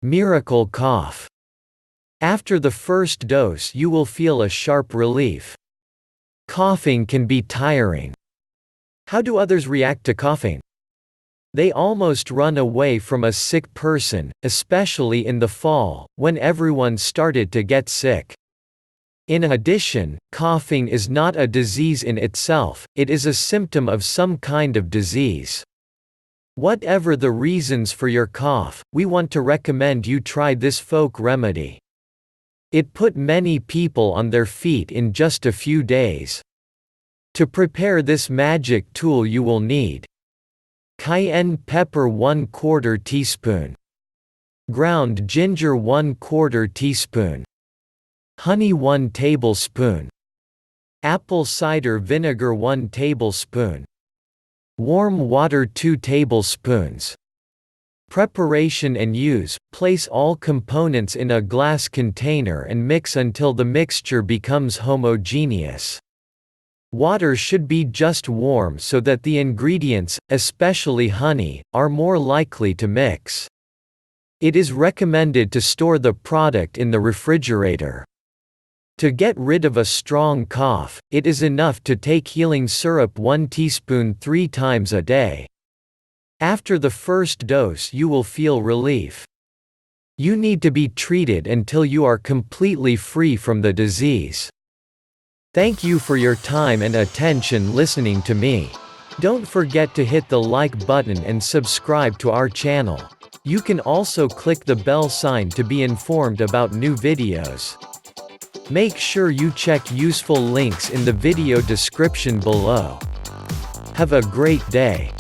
Miracle cough. After the first dose you will feel a sharp relief. Coughing can be tiring. How do others react to coughing? They almost run away from a sick person, especially in the fall, when everyone started to get sick. In addition, coughing is not a disease in itself, it is a symptom of some kind of disease. Whatever the reasons for your cough, we want to recommend you try this folk remedy. It put many people on their feet in just a few days. To prepare this magic tool you will need cayenne pepper 1/4 teaspoon, ground ginger 1/4 teaspoon, honey 1 tablespoon, apple cider vinegar 1 tablespoon, warm water 2 tablespoons. Preparation and use: place all components in a glass container and mix until the mixture becomes homogeneous. Water should be just warm so that the ingredients, especially honey, are more likely to mix. It is recommended to store the product in the refrigerator. To get rid of a strong cough, it is enough to take healing syrup 1 teaspoon 3 times a day. After the first dose you will feel relief. You need to be treated until you are completely free from the disease. Thank you for your time and attention listening to me. Don't forget to hit the like button and subscribe to our channel. You can also click the bell sign to be informed about new videos. Make sure you check useful links in the video description below. Have a great day.